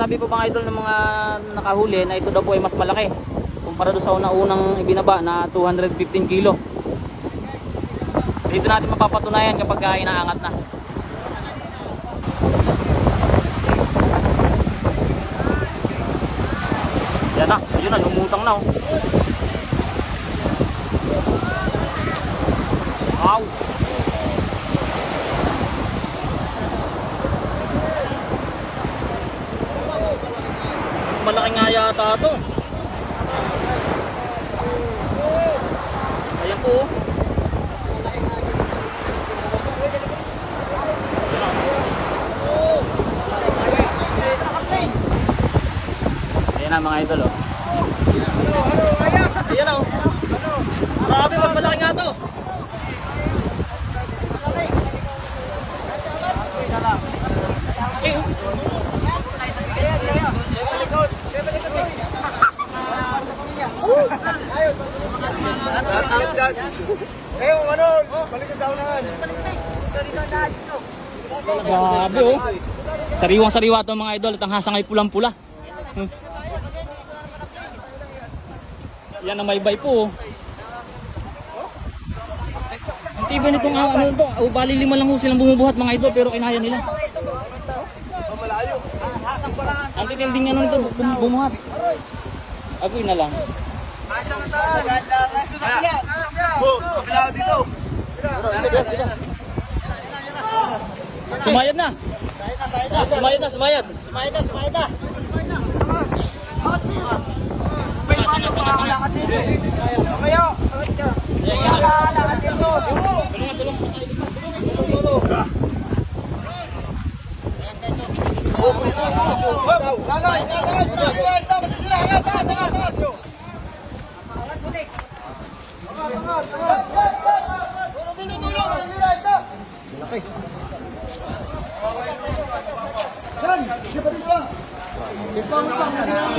sabi po mga idol ng mga nakahuli na ito daw po ay mas malaki kumpara doon sa unang ibinaba na 215 kilo. Dito natin mapapatunayan kapag inaangat na. Yan na, ayun na, lumutang na oh. Wow. Malaki nga yata ito. Ayan po. Ayan na mga idol oh. Ayan oh. Grabe, mas malaki nga ito. Grabe oh. Sariwang-sariwa ito mga idol at ang hasang ay pulang-pula. Yan ang may bay po oh. Ang tibay nitong ano ito, bali 5 lang ho silang bumubuhat mga idol pero kinaya nila. Ang titinding ano nito bumuhat. Agoy na lang. Sumayad na. Sumayad na. Sumayad na.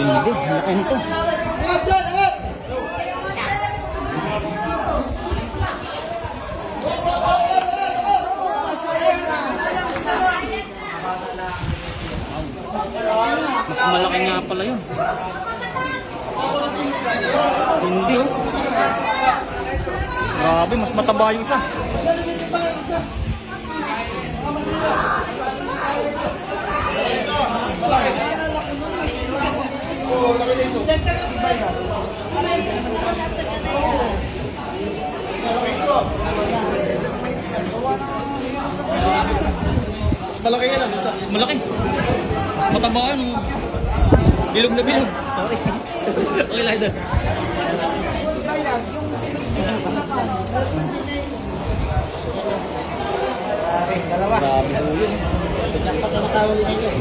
Hindi, laki nito. Mas malaki nga pala yun. Hindi oh. Grabe, mas mataba yung isa. Mas malaki yan, mas malaki. Mas mataba yan. Bilog na bilog. Sorry. Okay lang doon. Grabe po yun.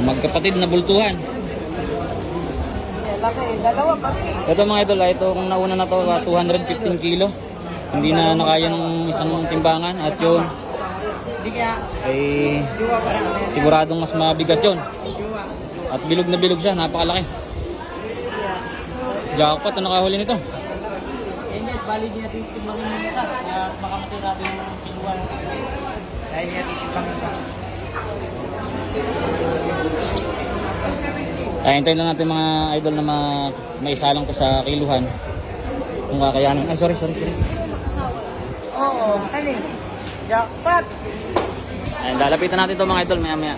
Magkapatid na bultuhan. Ito mga idol, ito kung nauna na to 215 kilo. Hindi na nakaya ng isang timbangan at yun ay siguradong mas mabigat yun. At bilog na bilog siya, napakalaki. Jackpot na nakahuli nito. Yan guys, bali din natin timbangin yung isa. Kaya baka masirado yung kiluan. Kaya din natin timbangin pa. Ay, hintayin lang natin mga idol na maisalang ko sa kiluhan. Kung kakayanin. Ay, sorry. Oo, ano? Jackpot! Ayun, lalapitan natin ito mga idol maya maya.